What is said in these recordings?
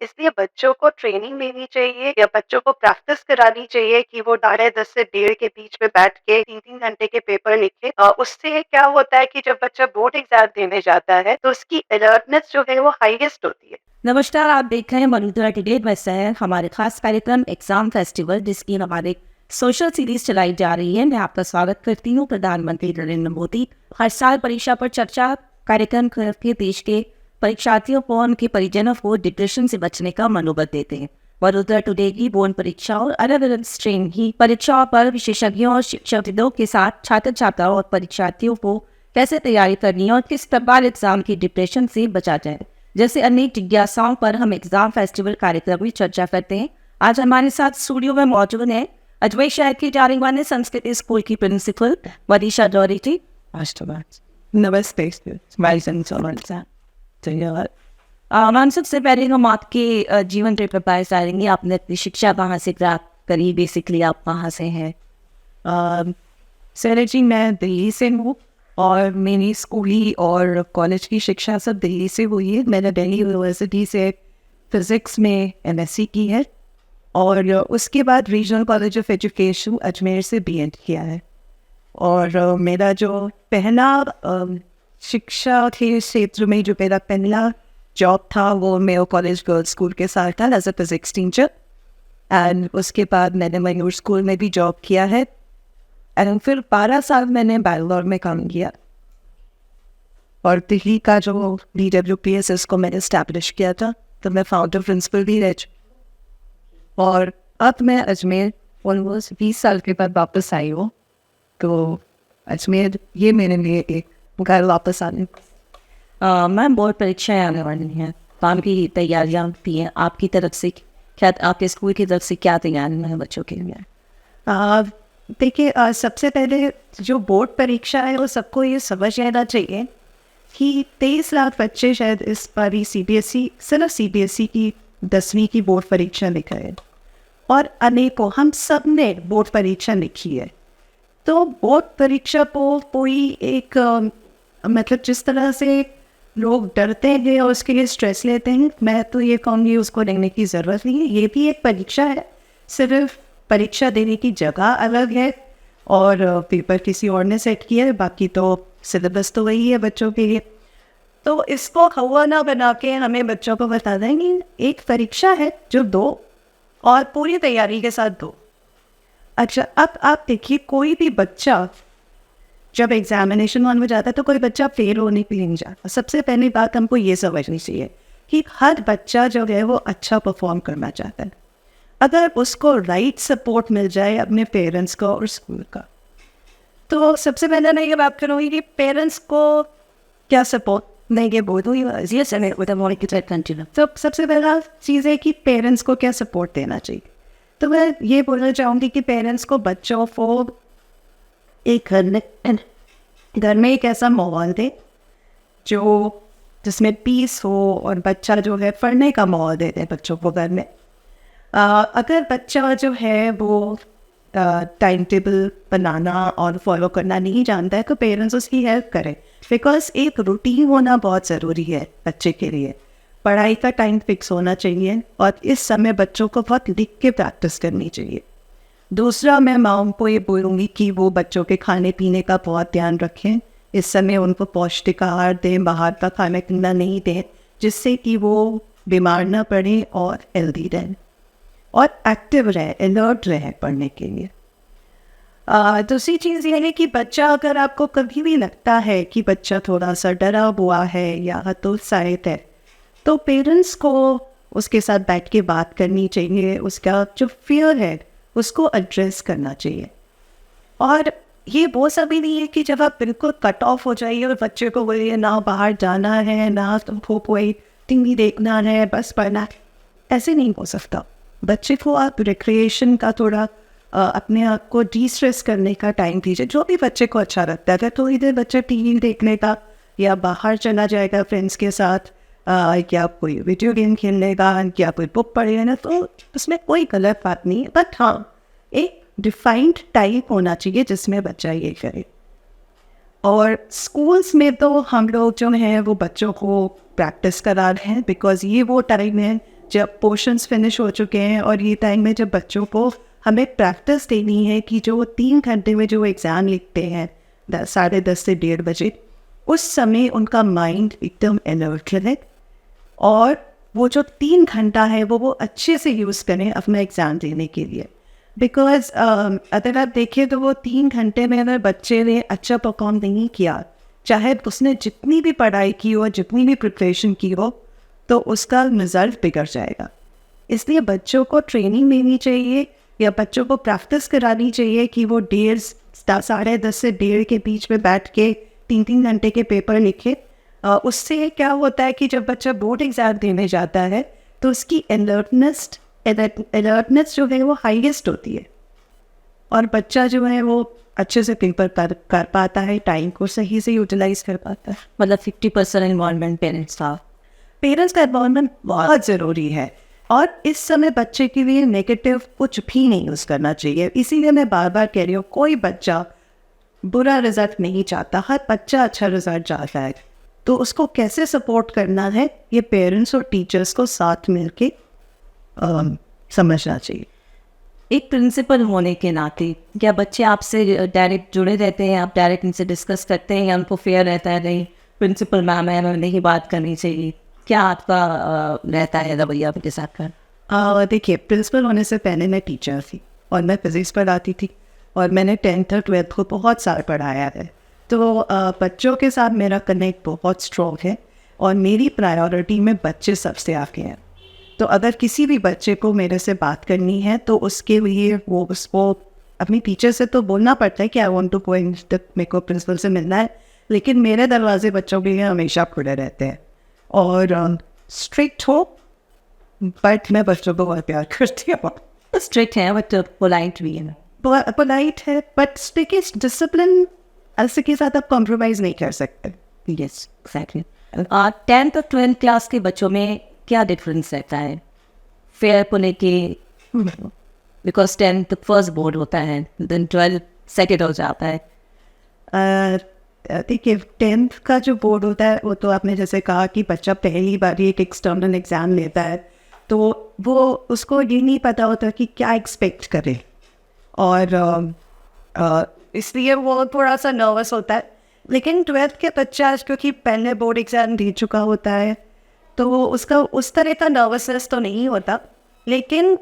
इसलिए बच्चों को ट्रेनिंग देनी चाहिए या बच्चों को प्रैक्टिस करानी चाहिए कि वो 10:30 से 1:30 के बीच में बैठ के 3-3 घंटे के पेपर लिखे। उससे क्या होता है कि जब बच्चा बोर्ड एग्जाम देने जाता है तो उसकी अलर्टनेस जो है वो हाईएस्ट होती है। नमस्कार, आप देख रहे हैं वडोदरा टुडे में शहर हमारे खास कार्यक्रम एग्जाम फेस्टिवल, जिसकी हमारे सोशल सीरीज चलाई जा रही है। मैं आपका स्वागत करती हूँ। प्रधानमंत्री नरेंद्र मोदी हर साल परीक्षा पर चर्चा कार्यक्रम करके देश के परीक्षार्थियों को, उनके परिजनों को डिप्रेशन से बचने का मनोबल देते हैं। वडोदरा टुडे की बोर्ड परीक्षा और अलग अलग स्ट्रीम की परीक्षाओं पर विशेषज्ञों और शिक्षकों के साथ छात्र छात्राओं और परीक्षार्थियों को कैसे तैयारी करनी है और किस प्रकार एग्जाम की डिप्रेशन से बचा जाए, जैसे अनेक जिज्ञासाओं पर हम एग्जाम फेस्टिवल कार्यक्रम में चर्चा करते हैं। आज हमारे साथ स्टूडियो में मौजूद है अजमेर शहर की जाने माने संस्कृत स्कूल की प्रिंसिपल मनीषा जौहरी जी। नमस्ते। धन्यवाद। मैम, सबसे पहले हम आपके जीवन के प्रकार जानेंगे। आपने अपनी शिक्षा कहाँ से प्राप्त करी? बेसिकली आप कहाँ से हैं? सर जी, मैं दिल्ली से हूँ और मेरी स्कूली और कॉलेज की शिक्षा सब दिल्ली से हुई है। मैंने दिल्ली यूनिवर्सिटी से फिज़िक्स में एमएससी की है और उसके बाद regional college of education Ajmer से बीएड किया है। और मेरा जो पहला शिक्षा के क्षेत्र में जो मेरा पहला जॉब था वो मेयो कॉलेज गर्ल्स स्कूल के साथ था as a physics teacher. And उसके बाद मैंने मयूर स्कूल में भी जॉब किया है। एंड फिर 12 साल मैंने बैंगलोर में काम किया और दिल्ली का जो DWPS इसको मैंने इस्टेब्लिश किया था, तो मैं फाउंडर प्रिंसिपल भी रह चुकी। और अब मैं अजमेर ऑलमोस्ट 20 साल के बाद वापस आई हूँ। तो अजमेर ये मेरे लिए एक घर वापस आने। मैम, बोर्ड परीक्षाएं आने वाली हैं, काम की तैयारियाँ होती हैं आपकी तरफ से। क्या आपके स्कूल की तरफ से क्या तैयारियाँ हैं बच्चों के लिए? देखिए, सबसे पहले जो बोर्ड परीक्षा है वो सबको ये समझ लेना चाहिए कि 23 लाख बच्चे शायद इस बार CBSE, सिर्फ CBSE की 10वीं की बोर्ड परीक्षा लिखा है और अनेकों हम सब ने बोर्ड परीक्षा लिखी है। तो बोर्ड परीक्षा को कोई एक मतलब जिस तरह से लोग डरते हैं और उसके लिए स्ट्रेस लेते हैं, मैं तो ये कहूँगी उसको लेने की ज़रूरत नहीं है। ये भी एक परीक्षा है, सिर्फ परीक्षा देने की जगह अलग है और पेपर किसी और ने सेट किया है, बाकी तो सिलेबस तो वही है बच्चों के लिए। तो इसको हवा ना बना के हमें बच्चों को बता देंगे एक परीक्षा है जो दो और पूरी तैयारी के साथ दो। अच्छा, अब आप देखिए, कोई भी बच्चा जब एग्जामिनेशन वन में जाता है तो कोई बच्चा फेल होने के लिए नहीं जाता। सबसे पहली बात हमको ये समझनी चाहिए कि हर बच्चा जो है वो अच्छा परफॉर्म करना चाहता है, अगर उसको राइट सपोर्ट मिल जाए अपने पेरेंट्स का और स्कूल का। तो सबसे पहले मैं ये बात करूँगी कि पेरेंट्स को क्या सपोर्ट देंगे बोलूँ ये समय। तो सबसे पहला चीज़ है कि पेरेंट्स को क्या सपोर्ट देना चाहिए। तो मैं ये बोलना चाहूँगी कि पेरेंट्स को बच्चों को एक घर में एक ऐसा माहौल दे जो जिसमें पीस हो और बच्चा जो है पढ़ने का माहौल दे दे बच्चों को घर में। अगर बच्चा जो है वो टाइम टेबल बनाना और फॉलो करना नहीं जानता है तो पेरेंट्स उसकी हेल्प करें, बिकॉज एक रूटीन होना बहुत ज़रूरी है बच्चे के लिए। पढ़ाई का टाइम फिक्स होना चाहिए और इस समय बच्चों को बहुत लिख के प्रैक्टिस करनी चाहिए। दूसरा, मैं माँओं को ये बोलूँगी कि वो बच्चों के खाने पीने का बहुत ध्यान रखें। इस समय उनको पौष्टिक आहार दें, बाहर का खाना पीना नहीं दें, जिससे कि वो बीमार ना पड़े और हेल्दी रहें और एक्टिव रहे, अलर्ट रहे पढ़ने के लिए। दूसरी चीज़ ये है कि बच्चा, अगर आपको कभी भी लगता है कि बच्चा थोड़ा सा डरा हुआ है या हतोत्साहित है, तो पेरेंट्स को उसके साथ बैठ के बात करनी चाहिए। उसका जो फियर है उसको एड्रेस करना चाहिए। और ये वो सभी नहीं है कि जब आप बिल्कुल कट ऑफ हो जाइए और बच्चे को बोलिए ना बाहर जाना है, ना तुमको कोई टीवी देखना है, बस पढ़ना है। ऐसे नहीं हो सकता। बच्चे को आप रिक्रिएशन का थोड़ा अपने आप को डिस्ट्रेस करने का टाइम दीजिए, जो भी बच्चे को अच्छा लगता है। तो इधर बच्चा टीवी देखने का या बाहर चला जाएगा फ्रेंड्स के साथ, या कोई वीडियो गेम खेलने का या कोई बुक पढ़ेगा ना, तो उसमें कोई गलत बात नहीं है। बट हाँ, एक डिफाइंड टाइम होना चाहिए जिसमें बच्चा ये करे। और स्कूल्स में तो हम लोग जो हैं वो बच्चों को प्रैक्टिस करा रहे हैं, बिकॉज ये वो टाइम है जब पोर्शंस फिनिश हो चुके हैं और ये टाइम में जब बच्चों को हमें प्रैक्टिस देनी है कि जो 3 घंटे में जो एग्ज़ाम लिखते हैं 10:30 से 1:30 बजे, उस समय उनका माइंड एकदम अलर्ट रहे और वो जो 3 घंटा है वो अच्छे से यूज़ करें अपना एग्ज़ाम देने के लिए। बिकॉज़ अगर आप देखें तो वो 3 घंटे में अगर बच्चे ने अच्छा परफॉर्म नहीं किया, चाहे उसने जितनी भी पढ़ाई की हो, जितनी भी प्रिपरेशन की हो, तो उसका रिज़ल्ट बिगड़ जाएगा। इसलिए बच्चों को ट्रेनिंग देनी चाहिए या बच्चों को प्रैक्टिस करानी चाहिए कि वो 10:30 से 1:30 के बीच में बैठ के 3-3 घंटे के पेपर लिखे। उससे क्या होता है कि जब बच्चा बोर्ड एग्ज़ाम देने जाता है तो उसकी अलर्टनेस जो है वो हाईएस्ट होती है और बच्चा जो है वो अच्छे से पेपर कर पाता है, टाइम को सही से यूटिलाइज कर पाता है। मतलब 50% इन्वॉल्वमेंट पेरेंट्स का। पेरेंट्स का इन्वॉल्वमेंट बहुत ज़रूरी है और इस समय बच्चे के लिए नेगेटिव कुछ भी नहीं यूज़ करना चाहिए। इसीलिए मैं बार बार कह रही हूँ, कोई बच्चा बुरा रिजल्ट नहीं चाहता, हर बच्चा अच्छा रिजल्ट चाहता है। तो उसको कैसे सपोर्ट करना है ये पेरेंट्स और टीचर्स को साथ मिलके समझना चाहिए। एक प्रिंसिपल होने के नाते क्या बच्चे आपसे डायरेक्ट जुड़े रहते हैं, आप डायरेक्ट इनसे डिस्कस करते हैं या उनको फेयर रहता है नहीं प्रिंसिपल मैम है हमें नहीं बात करनी चाहिए, क्या आपका रहता है रवैया के साथ कर? देखिए, प्रिंसिपल होने से पहले मैं टीचर थी और मैं फिजिक्स पढ़ाती थी और मैंने 10th और 12th को बहुत साल पढ़ाया है। तो बच्चों के साथ मेरा कनेक्ट बहुत स्ट्रॉन्ग है और मेरी प्रायोरिटी में बच्चे सबसे आगे हैं। तो अगर किसी भी बच्चे को मेरे से बात करनी है तो उसके लिए वो उसको अपनी टीचर से तो बोलना पड़ता है कि आई वांट टू गो इन, मेरे को प्रिंसिपल से मिलना है, लेकिन मेरे दरवाजे बच्चों के लिए हमेशा खुले रहते हैं और स्ट्रिक्ट हो बट मैं बच्चों को बहुत प्यार करती हूँ। स्ट्रिक्ट है बट पोलाइट भी है। पोलाइट है बट स्ट्रिक्ट डिसिप्लिन ऐसे के साथ आप कॉम्प्रोमाइज़ नहीं कर सकते। Yes exactly. 10th और 12th क्लास के बच्चों में क्या डिफरेंस रहता है फेयर को लेके? बिकॉज 10th फर्स्ट बोर्ड होता है, देन 12th सेकेंड हो जाता है। देखिए, 10th का जो बोर्ड होता है वो तो आपने जैसे कहा कि बच्चा पहली बार एक एक्सटर्नल एग्ज़ाम लेता है तो वो उसको ये नहीं पता होता कि क्या एक्सपेक्ट करे और इसलिए वो थोड़ा सा नर्वस होता है। लेकिन 12th के बच्चा क्योंकि पहले बोर्ड एग्ज़ाम दे चुका होता है तो उसका उस तरह का नर्वसनेस तो नहीं होता, लेकिन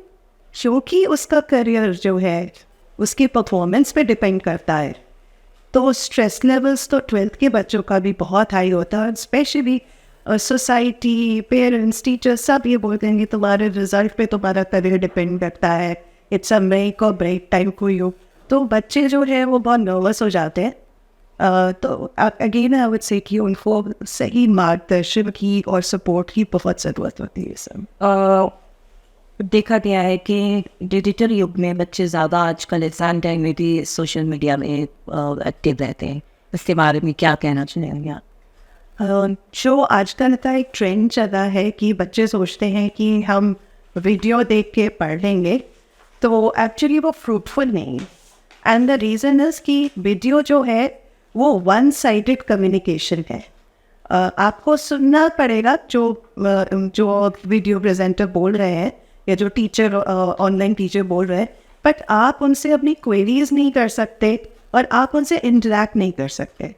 क्योंकि उसका करियर जो है उसकी परफॉर्मेंस पे डिपेंड करता है तो स्ट्रेस लेवल्स तो 12th के बच्चों का भी बहुत हाई होता है। स्पेशली सोसाइटी, पेरेंट्स, टीचर्स सब ये बोलते हैं कि तुम्हारे रिजल्ट पे तुम्हारा करियर डिपेंड करता है, इट्स अ मेक और ब्रेक टाइम फॉर यू। तो बच्चे जो है वो बहुत नर्वस हो जाते हैं। तो अगेन आई वुड से कि उनको सही मार्गदर्शन की और सपोर्ट की बहुत ज़रूरत होती है सब। देखा गया है कि डिजिटल युग में बच्चे ज़्यादा आजकल एग्जाम टाइम में भी सोशल मीडिया में एक्टिव रहते हैं, इसके बारे में क्या कहना चाहेंगे आप? जो आजकल का एक ट्रेंड चला है कि बच्चे सोचते हैं कि हम वीडियो देख के पढ़ लेंगे, तो एक्चुअली वो फ्रूटफुल नहीं। एंड द रीज़न इज़ कि वीडियो जो है वो वन साइडेड कम्युनिकेशन है। आपको सुनना पड़ेगा जो वीडियो प्रेजेंटर बोल रहे हैं या जो टीचर ऑनलाइन टीचर बोल रहे हैं, बट आप उनसे अपनी क्वेरीज नहीं कर सकते और आप उनसे इंटरेक्ट नहीं कर सकते।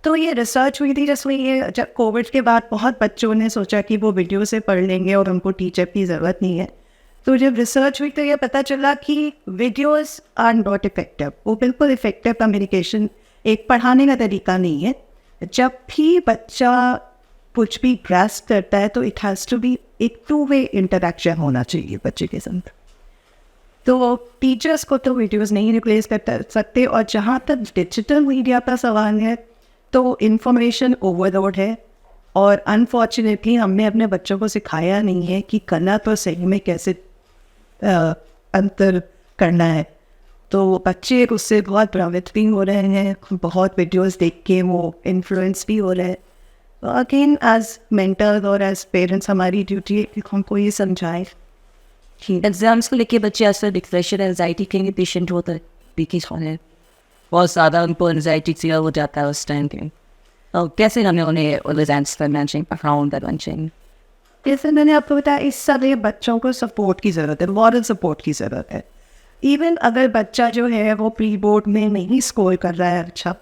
तो ये रिसर्च हुई थी जिसमें ये जब कोविड के बाद बहुत बच्चों ने सोचा कि वो वीडियो से पढ़ लेंगे और उनको टीचर की ज़रूरत नहीं है। तो जब रिसर्च हुई तो ये पता चला कि वीडियोस आर नॉट इफेक्टिव। वो बिल्कुल इफेक्टिव कम्युनिकेशन एक पढ़ाने का तरीका नहीं है। जब भी बच्चा कुछ भी ग्रास्प करता है तो इट हैज़ टू बी एक 2-वे इंटरेक्शन होना चाहिए बच्चे के साथ। तो टीचर्स को तो वीडियोस नहीं रिप्लेस कर सकते। और जहाँ तक डिजिटल मीडिया का सवाल है तो इंफॉर्मेशन ओवरलोड है और अनफॉर्चुनेटली हमने अपने बच्चों को सिखाया नहीं है कि कला तो सही में कैसे अंतर करना है। तो बच्चे उससे बहुत प्रभावित भी हो रहे हैं, बहुत वीडियोस देख के वो इन्फ्लुएंस भी हो रहे हैं। अगेन एज मेंटर्स और एज पेरेंट्स हमारी ड्यूटी है कि हमको ये समझाएं कि एग्जाम्स को लेके बच्चे आजकल डिप्रेशन एंजाइटी के लिए पेशेंट होता है, बीकी होने बहुत ज़्यादा उनको एंजाइटी फील हो जाता है उस टाइम पे। और कैसे हमें उन्हें रिजल्ट्स करना चाहिए, पढ़ाना करना चाहिए? जैसे मैंने आपको बताया, इस समय बच्चों को सपोर्ट की ज़रूरत है, मॉरल सपोर्ट की ज़रूरत है। इवन अगर बच्चा जो है वो प्री बोर्ड में नहीं स्कोर कर रहा है अच्छा,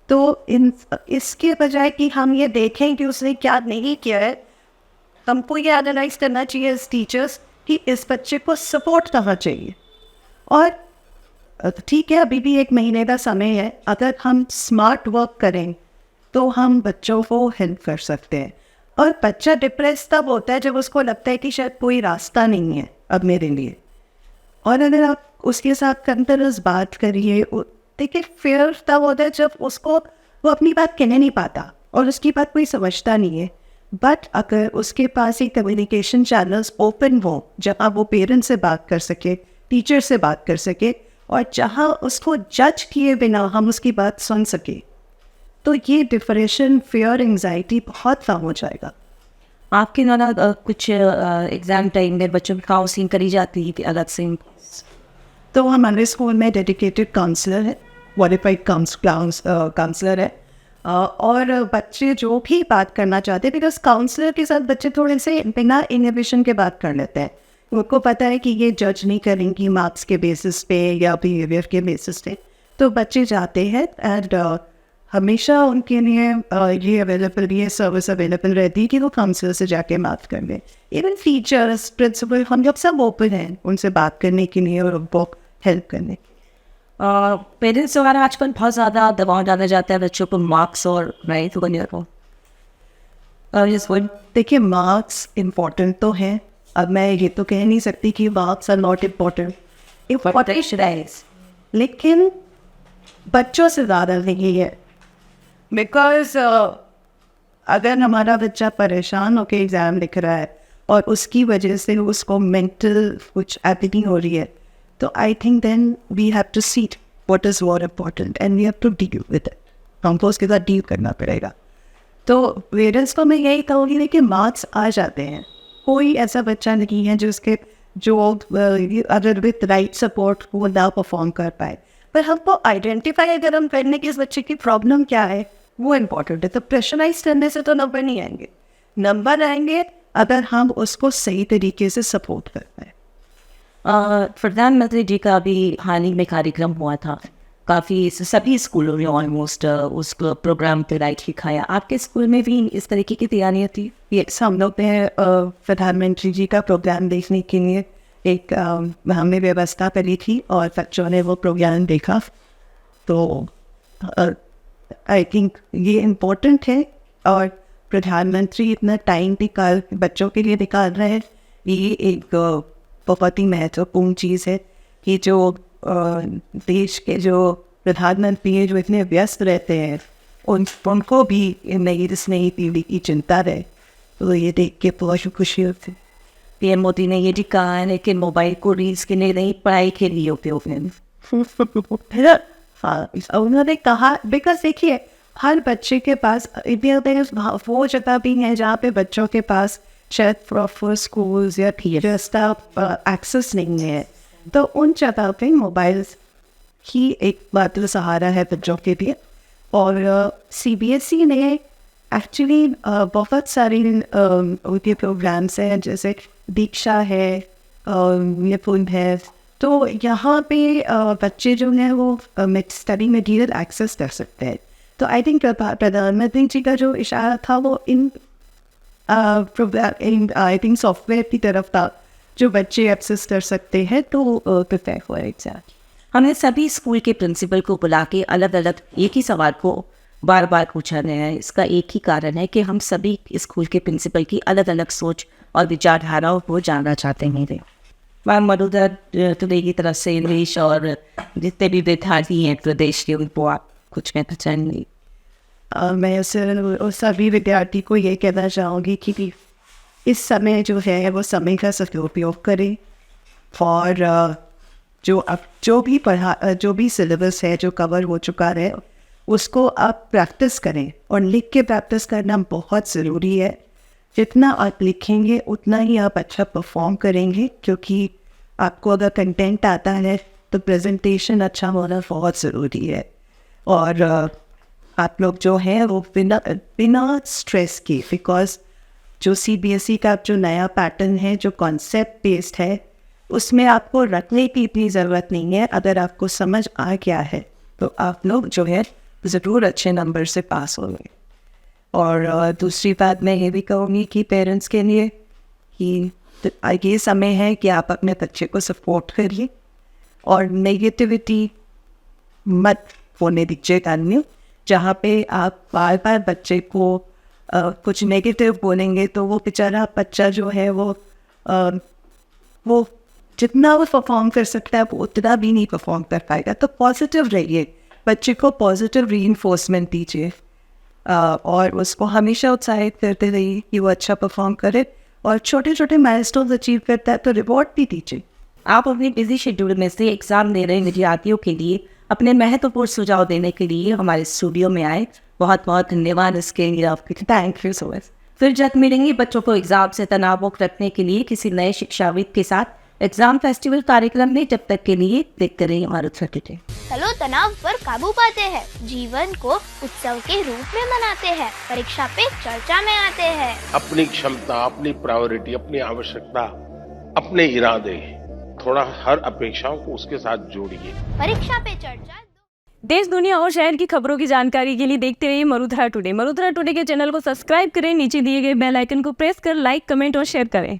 तो इसके बजाय कि हम ये देखें कि उसने क्या नहीं किया है, हमको ये एनालाइज करना चाहिए एज टीचर्स कि इस बच्चे को सपोर्ट करना चाहिए। और ठीक है, अभी भी 1 महीने का समय है, अगर हम स्मार्ट वर्क करें तो हम बच्चों को हेल्प कर सकते हैं। और बच्चा डिप्रेस तब होता है जब उसको लगता है कि शायद कोई रास्ता नहीं है अब मेरे लिए। और अगर आप उसके साथ कंटिन्यूस बात करिए, देखिए फेयर तब होता है जब उसको वो अपनी बात कहने नहीं पाता और उसकी बात कोई समझता नहीं है। बट अगर उसके पास एक कम्युनिकेशन चैनल्स ओपन हो जहाँ वो पेरेंट्स से बात कर सके, टीचर से बात कर सके, और जहाँ उसको जज किए बिना हम उसकी बात सुन सके, तो ये डिप्रेशन, फियर, एंजाइटी बहुत कम हो जाएगा। आपके द्वारा कुछ एग्जाम टाइम में बच्चों की काउंसलिंग करी जाती है अलग से? तो हमारे स्कूल में डेडिकेटेड काउंसलर है, क्वालिफाइड काउंसलर है, और बच्चे जो भी बात करना चाहते हैं, बिकॉज काउंसलर के साथ बच्चे थोड़े से बिना इनहिबिशन के बात कर लेते हैं। उनको पता है कि ये जज नहीं करेंगी मार्क्स के बेसिस पे या बिहेवियर के बेसिस पे, तो बच्चे जाते हैं। एंड हमेशा उनके लिए ये अवेलेबल, ये सर्विस अवेलेबल रहती है कि वो काउंसलर से जाके बात कर लें। इवन टीचर्स, प्रिंसिपल, हम लोग सब ओपन हैं उनसे बात करने के लिए और उनको हेल्प करने के। पेरेंट्स द्वारा आजकल बहुत ज़्यादा दबाव डाला जाता है बच्चों को मार्क्स और राइट वगैरह को। देखिए, मार्क्स इम्पोर्टेंट तो हैं, अब मैं ये तो कह नहीं सकती कि मार्क्स आर नॉट इम्पोर्टेंट, लेकिन बच्चों से ज़्यादा नहीं है। बिकॉज अगर हमारा बच्चा परेशान होकर एग्ज़ाम लिख रहा है और उसकी वजह से उसको मेंटल कुछ एपिटी हो रही है, तो I think then we have to see what is more important and we have to deal with it. हमको उसके साथ डील करना पड़ेगा। तो पेरेंट्स को मैं यही कहूँगी कि मार्क्स आ जाते हैं, कोई ऐसा बच्चा नहीं है जो अगर विद राइट सपोर्ट वो ना परफॉर्म कर पाए। पर हमको आइडेंटिफाई अगर हम करने की इस बच्चे की प्रॉब्लम क्या है वो इम्पोर्टेंट है। तो प्रेशराइज करने से तो नंबर नहीं आएंगे, नंबर आएंगे अगर हम उसको सही तरीके से सपोर्ट कर पाए। प्रधानमंत्री जी का भी हाल ही में कार्यक्रम हुआ था, काफ़ी सभी स्कूलों में ऑलमोस्ट उस प्रोग्राम पे राइट लिखाया। आपके स्कूल में भी इस तरीके की तैयारियाँ थी? यस, हम लोग ने प्रधानमंत्री जी का प्रोग्राम देखने के लिए एक हमने व्यवस्था करी थी और बच्चों ने वो प्रोग्राम देखा। तो आई थिंक ये इम्पोर्टेंट है और प्रधानमंत्री इतना टाइम निकाल बच्चों के लिए निकाल रहे हैं, ये एक बहुत ही महत्वपूर्ण चीज़ है कि जो देश के जो प्रधानमंत्री हैं जो इतने व्यस्त रहते हैं उनको भी नई पीढ़ी की चिंता रहे, तो ये देख के बहुत खुशी होती है। पीएम मोदी ने ये भी कहा है कि मोबाइल को रील्स के लिए नहीं, पढ़ाई के लिए उपयोग है। हाँ, उन्होंने कहा, बिकॉज देखिए हर बच्चे के पास वो जगह भी है जहाँ पे बच्चों के पास शायद प्रॉपर स्कूल्स या टीचर्स का एक्सेस नहीं है, तो उन जगह पे मोबाइल ही एक मात्र सहारा है बच्चों के लिए। और CBSE ने एक्चुअली बहुत सारे उनके प्रोग्राम्स हैं, जैसे दीक्षा है, निपुण है, तो यहाँ पे बच्चे जो हैं वो स्टडी मटीरियल एक्सेस कर सकते हैं। तो आई थिंक प्रधानमंत्री जी का जो इशारा था वो इन आई थिंक सॉफ्टवेयर की तरफ था जो बच्चे एक्सेस कर सकते हैं। तो प्रिपेयर फॉर एग्जाम हमें सभी स्कूल के प्रिंसिपल को बुला के अलग अलग एक ही सवाल को बार बार पूछा गया है। इसका एक ही कारण है कि हम सभी स्कूल के प्रिंसिपल की अलग अलग सोच और विचारधाराओं को जानना चाहते हैं। मैम मधुधर टुडे की तरफ से इंग्लिश और जितने भी विद्यार्थी हैं प्रदेश के, उनको आप कुछ कहना चाहेंगे? मैं सभी विद्यार्थी को ये कहना चाहूँगी कि इस समय जो है वो समय का सदुपयोग करें और जो भी सिलेबस है जो कवर हो चुका है उसको आप प्रैक्टिस करें, और लिख के प्रैक्टिस करना बहुत ज़रूरी है। जितना आप लिखेंगे उतना ही आप अच्छा परफॉर्म करेंगे, क्योंकि आपको अगर कंटेंट आता है तो प्रेजेंटेशन अच्छा होना बहुत ज़रूरी है। और आप लोग जो है वो बिना स्ट्रेस के, बिकॉज जो सीबीएसई का जो नया पैटर्न है, जो कॉन्सेप्ट बेस्ड है, उसमें आपको रखने की इतनी ज़रूरत नहीं है। अगर आपको समझ आ गया है तो आप लोग जो है ज़रूर अच्छे नंबर से पास होंगे। और दूसरी बात मैं ये भी कहूँगी कि पेरेंट्स के लिए कि ये समय है कि आप अपने बच्चे को सपोर्ट करिए और नेगेटिविटी मत होने दीजिए कानून। जहाँ पे आप बार बार बच्चे को कुछ नेगेटिव बोलेंगे तो वो बेचारा बच्चा जो है वो जितना वो परफॉर्म कर सकता है वो उतना भी नहीं परफॉर्म कर पाएगा। तो पॉजिटिव रहिए, बच्चे को पॉजिटिव रीइंफोर्समेंट दीजिए और उसको हमेशा उत्साहित करते रहिए कि वो अच्छा परफॉर्म करे, और छोटे छोटे माइलस्टोन्स अचीव करता है तो रिवॉर्ड भी दीजिए। आप अपने बिजी शेड्यूल में से एग्जाम दे रहे विद्यार्थियों के लिए अपने महत्वपूर्ण सुझाव देने के लिए हमारे स्टूडियो में आए। बहुत बहुत धन्यवाद इसके लिए आपके। Thank you so much. फिर जल्द मिलेंगे बच्चों को एग्जाम से तनावमुक्त रखने के लिए किसी नए शिक्षाविद के साथ एग्जाम फेस्टिवल कार्यक्रम में। जब तक के लिए देखते रहिए मारुति टुडे। चलो तनाव पर काबू पाते हैं, जीवन को उत्सव के रूप में मनाते हैं, परीक्षा पे चर्चा में आते हैं। अपनी क्षमता, अपनी प्रायोरिटी, अपनी आवश्यकता, अपने इरादे, थोड़ा हर अपेक्षाओं को उसके साथ जोड़िए। परीक्षा पे चर्चा। देश दुनिया और शहर की खबरों की जानकारी के लिए देखते रहिए मरुधरा टुडे। मरुधरा टुडे के चैनल को सब्सक्राइब करें, नीचे दिए गए बेल आइकन को प्रेस कर लाइक, कमेंट और शेयर करें।